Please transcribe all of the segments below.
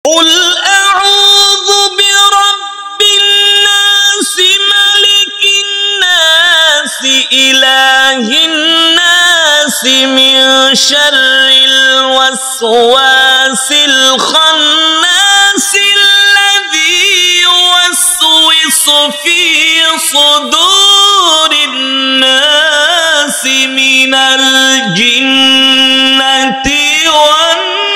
قل أعوذ برب الناس ملك الناس إله الناس من شر الوسواس الخناس الذي يوسوس في صدور الناس من الجنة والناس.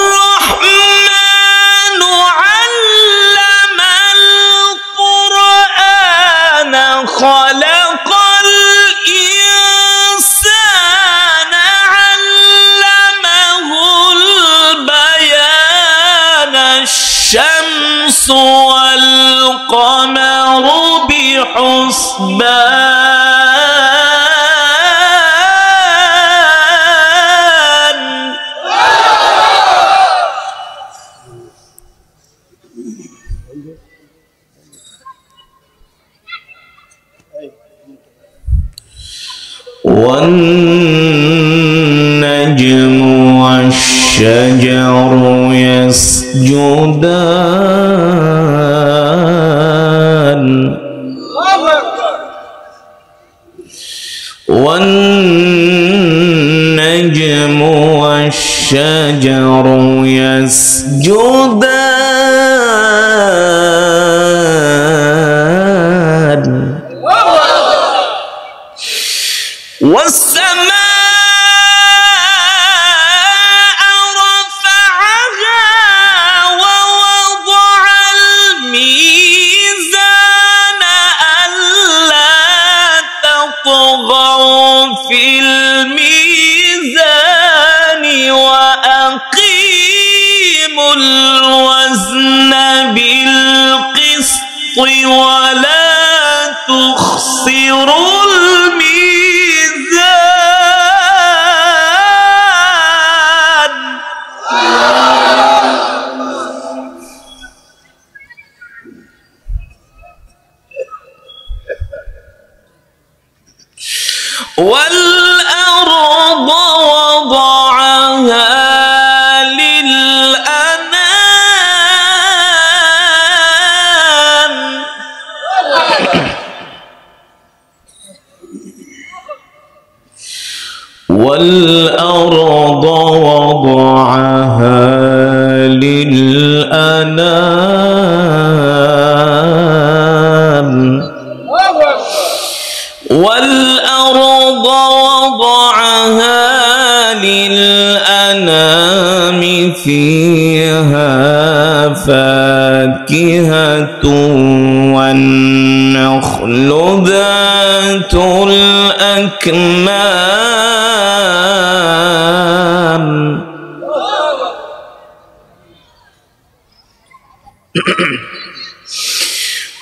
الرحمن علم القرآن خلق الإنسان علمه البيان الشمس والقمر بحسبان. والنجم والشجر يسجدان. والنجم والشجر يسجدان. والسماء رفعها ووضع الميزان ألا تطغوا في الميزان وأقيموا الوزن بالقسط ولا تخسروا والأرض وضعها للأنام. والأرض وضعها للأنام. والأرض وضعها للأنام فيها فاكهة والنخل ذات الأكمام.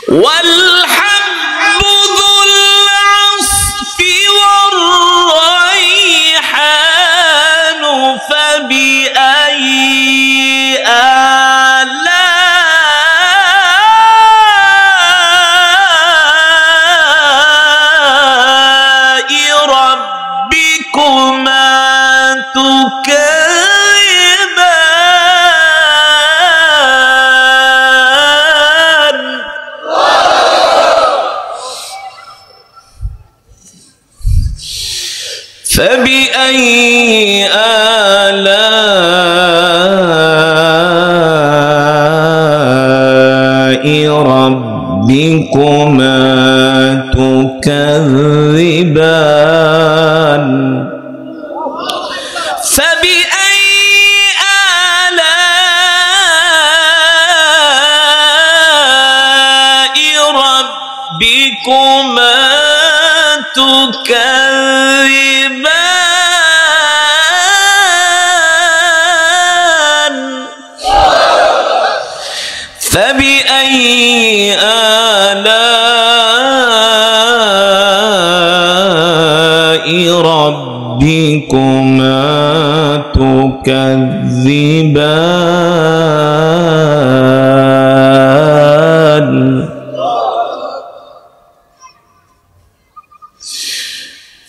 والحب ذو العصف والريحان فبأي آلاء ربكما تكذبان. فبأي آلاء ربكما تكذبان. فبأي آلاء ربكما تكذبان. فبأي آلاء ربكما تكذبان.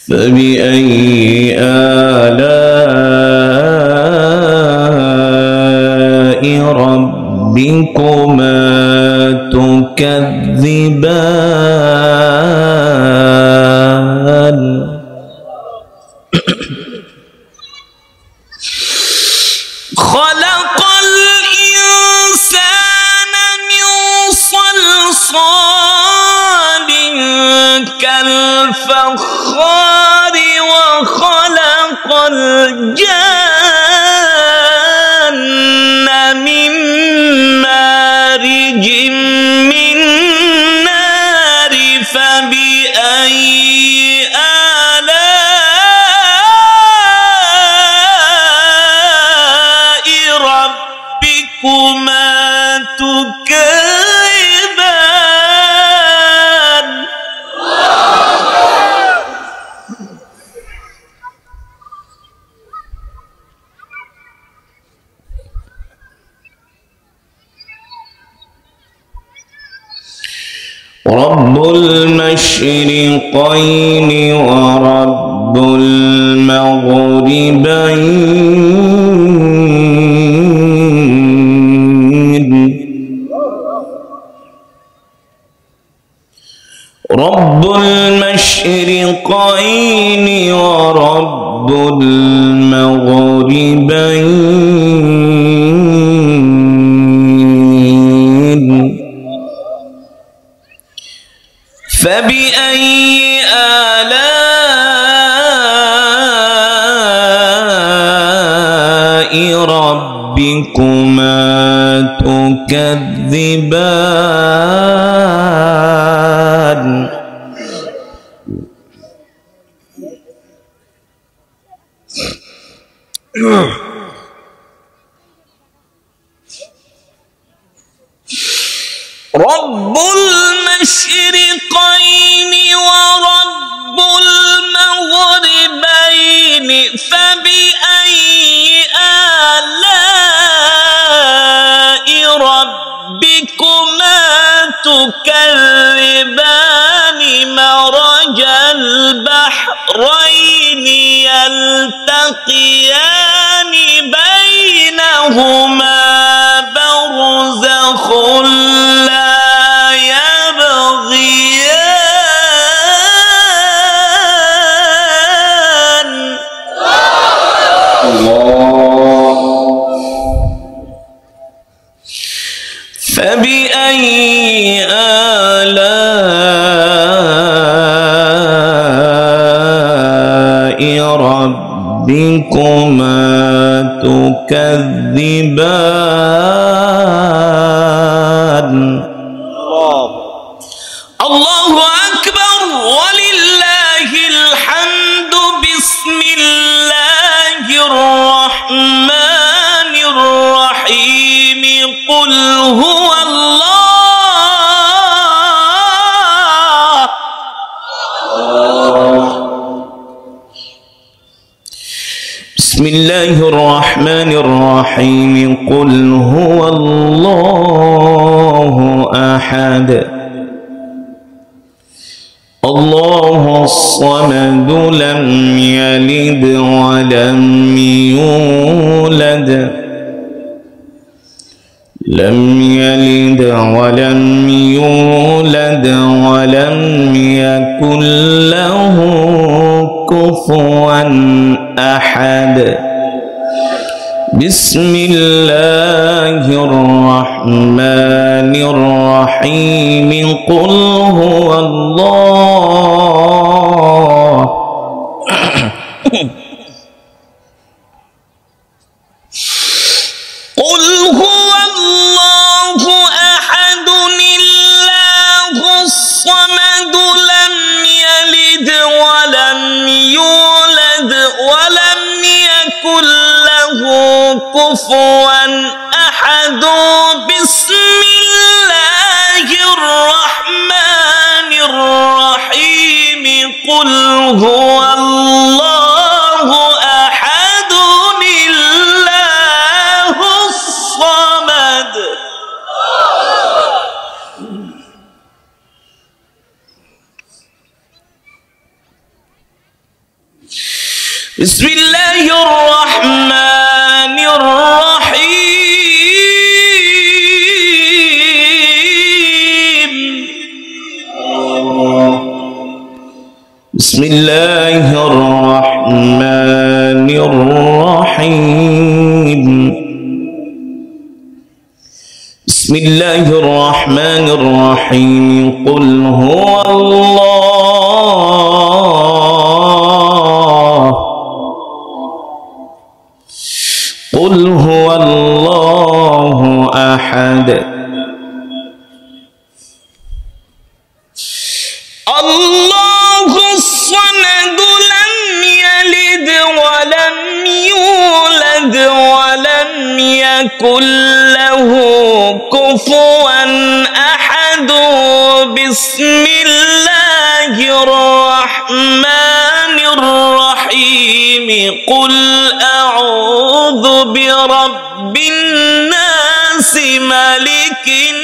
فبأي آلاء ربكما تكذبان خلق الإنسان من صلصال كالفخار وخلق الجن من مارج من نار فبأي آلاء ربكما تكذبان رب المشرقين ورب المغربين رب المشرقين ورب المغربين فبأي آلاء ربكما تكذبان رب المشرقين ورب المغربين فبأي آلاء ربكما تكذبان مرج البحرين يلتقيان بينهما برزخ لا يبغيان فبأي آلاء ربكما تكذبان الله أكبر ولله الحمد بسم الله الرحمن الرحيم قل هو الله بسم الله الرحمن الرحيم قل هو الله أحد الله الصمد لم يلد ولم يولد ولم يولد ولم يكن له كفوا أحد بسم الله الرحمن الرحيم قل هو الله قل هو الله أحد الله الصمد لم يلد ولم يولد ولم يكن له كفوا أحد بسم الله الرحمن الرحيم قل هو الله أحد الله الصمد বিসমিল্লাহির রহমানির রহিম বিসমিল্লাহির রহমানির রহিম বিসমিল্লাহির রহমানির রহিম কুল হুয়াল্লাহু আহাদ আল্লাহুস সামাদ লাম ইয়ালিদ ওয়া লাম ইউলাদ ওয়া লাম ইয়াকুল লাহু কুফুয়ান আহাদ বিসমিল্লাহির রাহমানির রহিম কুল আউযু বিরাব্বিন নাস মালিকিন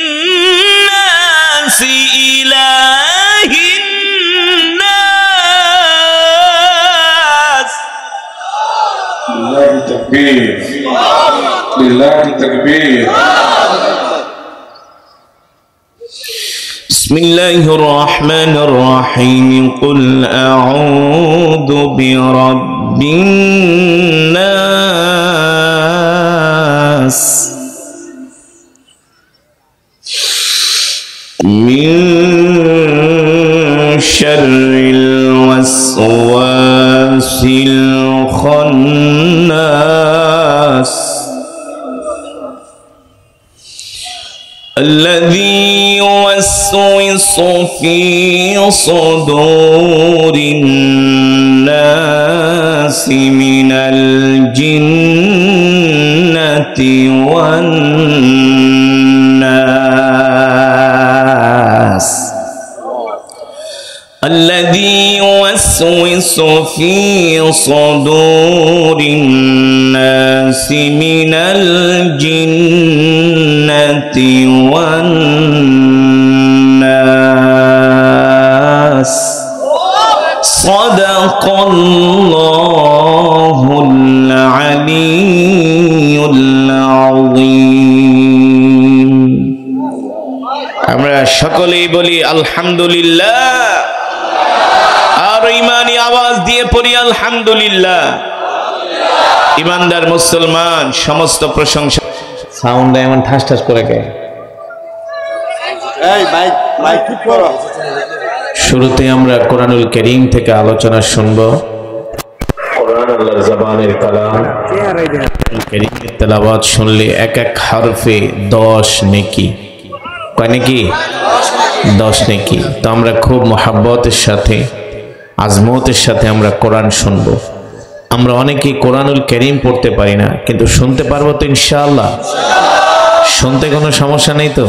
নাস ইলাহিন নাস লিল্লাহি তাকবীর লিল্লাহি তাকবীর বিসমিল্লাহির রহমানির রহিম কুল আউযু বিরাব্বিন নাস মিন শাররিল ওয়াসওয়াসিল খান্নাস الذي يوسوس في صدور الناس من الجنة والناس الذي يوسوس في صدور الناس من الجنة والناس صدق الله العلي العظيم আমরা সকলেই বলি আলহামদুলিল্লাহ আর ঈমানি আওয়াজ দিয়ে পড়ি আলহামদুলিল্লাহ ঈমানদার মুসলমান সমস্ত প্রশংসা সাউন্ড এমন ঠাস ঠাস করে কে এই মাইক ঠিক করো শুরুতে আমরা কোরআনুল কারীম থেকে আলোচনা শুনব কোরআন আল্লাহর জবানের কালাম কারীমের তেলাওয়াত শুনলে এক এক হরফে 10 নেকি কয় নেকি 10 নেকি তো আমরা খুব মোহাব্বতের সাথে আজমতের সাথে আমরা কোরআন শুনব আমরা অনেকেই কোরআনুল কারীম পড়তে পারি না কিন্তু শুনতে পারবো তো ইনশাআল্লাহ শুনতে কোনো সমস্যা নেই তো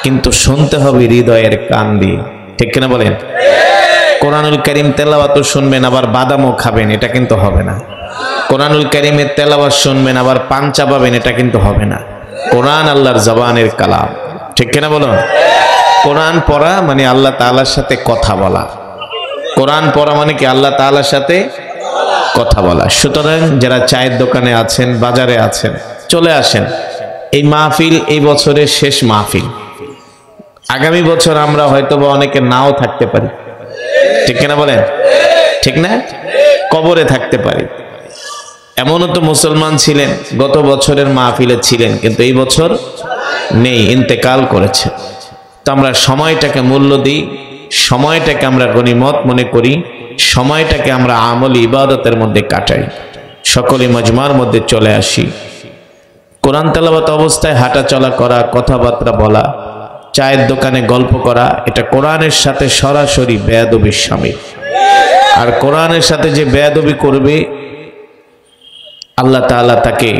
কিন্তু শুনতে হবে হৃদয়ের কান দিয়ে ঠিক কিনা বলেন কোরআনুল কারীম তেলাওয়াত শুনবেন আবার বাদামও খাবেন এটা কিন্তু হবে না কোরআনুল কারীমের তেলাওয়াত শুনবেন আবার পান চাবাবেন এটা কিন্তু হবে না কোরআন আল্লাহর জবানের কালাম ঠিক কিনা বলুন কোরআন পড়া মানে আল্লাহ তাআলার সাথে কথা বলা কোরআন পড়া মানে কি আল্লাহ তাআলার সাথে কথা বলা সুতরাং যারা চায়ের দোকানে আছেন বাজারে আছেন চলে আসেন এই মাহফিল এই বছরের শেষ মাহফিল আগামী বছর আমরা হয়তোবা অনেকে নাও থাকতে পারি ঠিক কিনা বলেন ঠিক না কবরে থাকতে পারি এমনও তো মুসলমান ছিলেন গত বছরের মাহফিলে ছিলেন কিন্তু এই বছর নেই ইন্তেকাল করেছে তো আমরা সময়টাকে মূল্য দিই সময়টাকে আমরা গনিমত মনে করি সময়টাকে আমরা আমলি ইবাদতের মধ্যে কাটাই সকলে মজমার মধ্যে চলে আসি কোরআন তেলাওয়াত অবস্থায় হাঁটা চলা করা কথাবার্তা বলা চায়ের দোকানে গল্প করা এটা কোরআনের সাথে সরাসরি বেয়াদবির শামিল আর কোরআনের সাথে যে বেয়াদবি করবে আল্লাহ তাআলা তাকে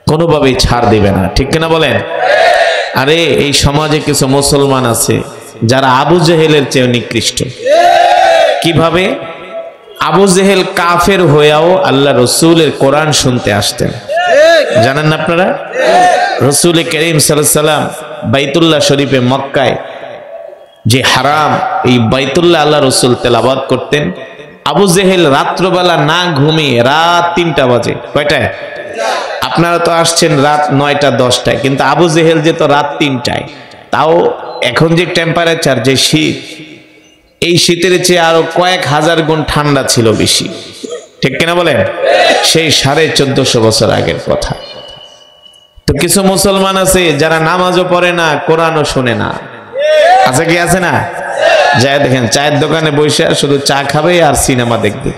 কোনোভাবেই ছাড় দিবে না ঠিক কিনা বলেন আরে এই সমাজে কিছু মুসলমান আছে যারা আবু জেহেলের চেয়ে নিকৃষ্ট কিভাবে আবু জেহেল কাফের হয়েও আল্লাহ রসুলের কোরআন শুনতে আসতেন জানেন না আপনারা রসুল করিম সাল্লাল্লাহু আলাইহি সাল্লাম বাইতুল্লাহ শরীফে মক্কায় যে হারাম এই বাইতুল্লাহ আল্লাহ রসুল তেলাওয়াত করতেন আবু জেহেল রাত্রবেলা না ঘুমিয়ে রাত 3টা বাজে, কয়টায়? আপনারা তো আসছেন রাত 9টা 10টায়, কিন্তু আবু জেহেল যে তো রাত 3টায়। তাও এখন যে টেম্পারেচার, যে শীত, এই শীতের চেয়ে আরো কয়েক হাজার গুণ ঠান্ডা ছিল বেশি, ঠিক কিনা বলেন? সেই 1450 বছর আগের কথা। তো কিছু মুসলমান আছে যারা নামাজও পড়ে না, কোরআনও শোনে না, আছে কি আছে না? যায় দেখেন চায়ের দোকানে বসে শুধু চা খাবে আর সিনেমা দেখবে,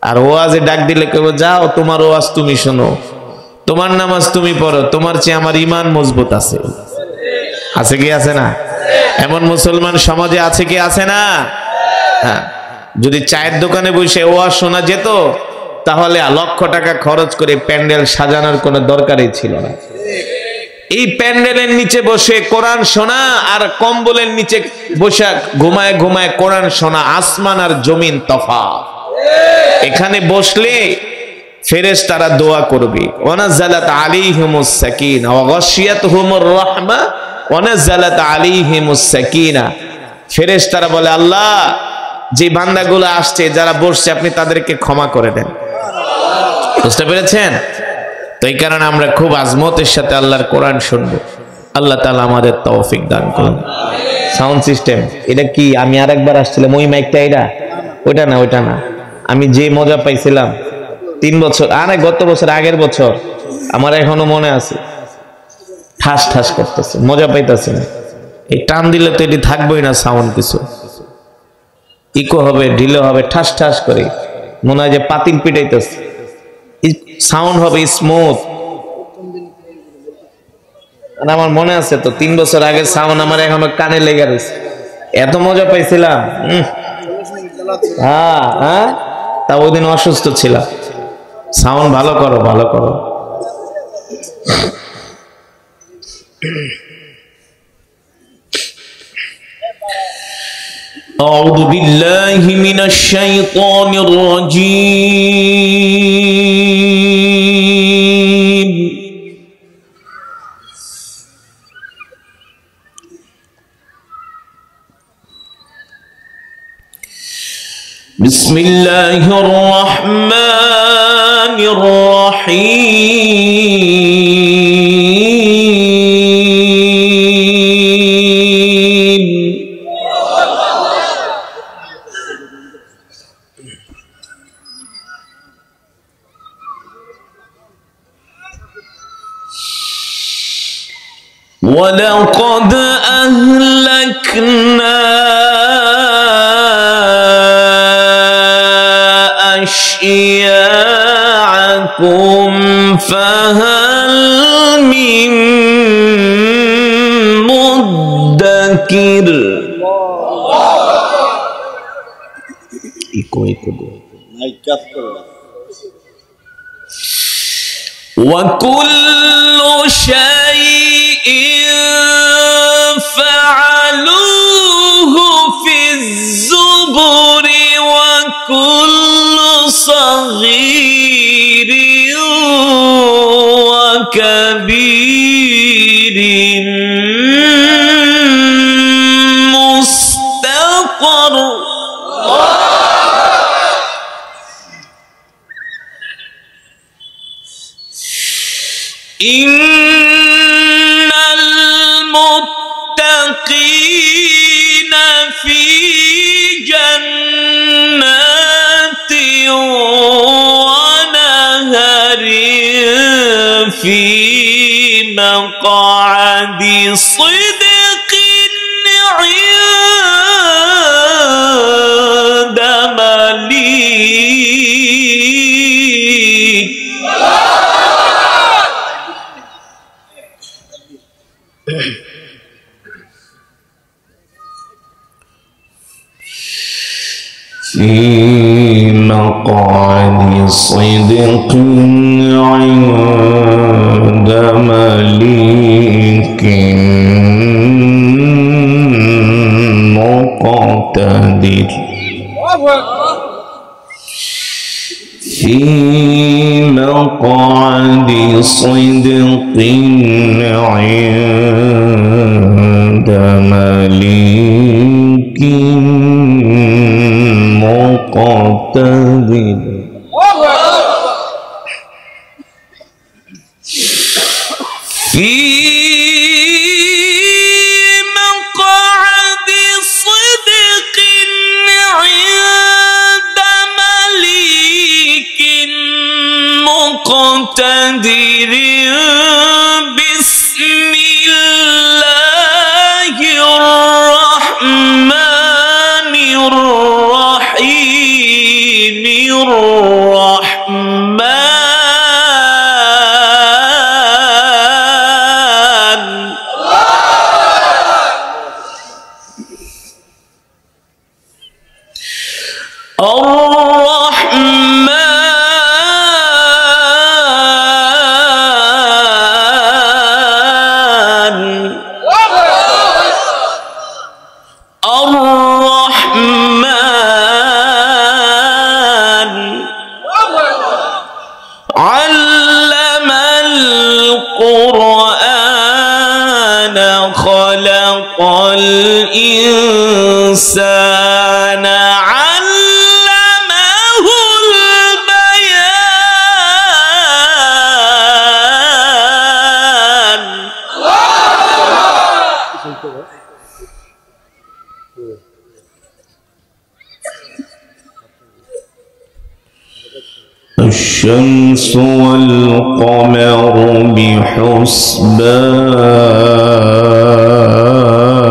আর ওয়াজে ডাক দিলে কেবল যাও তোমার ওয়াজ তুমি শোনো, তোমার নামাজ তুমি পড়ো, তোমার চেয়ে আমার ঈমান মজবুত আছে। আছে কি আছে না? এমন মুসলমান সমাজে আছে কি আছে না? হ্যাঁ, যদি চায়ের দোকানে বসে ওয়াজ শোনা যেত তাহলে লক্ষ টাকা খরচ করে প্যান্ডেল সাজানোর কোনো দরকারই ছিল না। এই প্যান্ডেলের নিচে বসে কোরআন শোনা আর কম্বলের নিচে বসে ঘুমায় ঘুমায় কোরআন শোনা, আসমান আর জমিন তফাৎ। এখানে বসলে ফেরেশতারা দোয়া করবে, ওয়ানাজালাত আলাইহিমুস সাকিনা ওয়া গাশিয়াতুহুমুর রাহমা ওয়ানাজালাত আলাইহিমুস সাকিনা। ফেরেশতারা বলে, আল্লাহ যে বান্দাগুলো আসছে যারা বসছে আপনি তাদেরকে ক্ষমা করে দেন। বুঝতে পেরেছেন? তো এই কারণে আমরা খুব আজমতের সাথে আল্লাহর কোরআন শুনবো। আল্লাহ তাআলা আমাদের তৌফিক দান করুন। সাউন্ড সিস্টেম এটা কি? আমি আরেকবার আসছিলাম ওই মাইকটা, এটা ওইটা না, ওইটা না। আমি যে মজা পাইছিলাম 3 বছর, আরে গত বছর, আগের বছর, আমার এখনো মনে আছে, ঠাস ঠাস করতেছে, মজা পাইতেছে না। এই টান দিলে তো এটি থাকবোই না, সাউন্ড কিছু ইকো হবে, ঢিলে হবে, ঠাস ঠাস করে, মনে হয় যে পাতিল পিটাইতেছে। সাউন্ড হবে স্মুথ। আমার মনে আছে তো 3 বছর আগে সাউন্ড আমার এখনো কানে লেগে রয়েছে, এত মজা পাইছিলাম। হ্যাঁ হ্যাঁ, তা ওই দিন অসুস্থ ছিলাম। সাউন্ড ভালো করো, ভালো করো। أعوذ بالله من الشيطان الرجيم. بسم الله الرحمن الرحيم. ولقد أهلكنا أشياعكم فهل من مدكر. وكل شيء فعلوه في الزبر وكل صغير وكبير مستقر. إن المتقين في جنات ونهر في مقعد صدق عند مليك. في مقعد صدق عند مليك مقتدر. في مقعد صدق عند مليك مقتدر. مقتدر في مقعد صدق عند مليك مقتدر بسم الله الرحمن الرحيم علم القرآن خلق الإنسان علمه البيان الشمس والقمر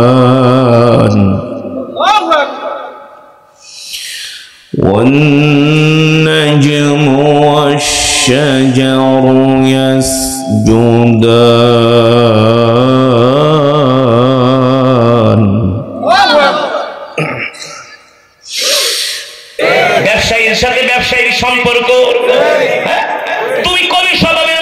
بحسبان والنجم والشجر يسجدان ব্যবসায়ীর সাথে ব্যবসায়ীর সম্পর্ক তুমি কবি স্বভাবে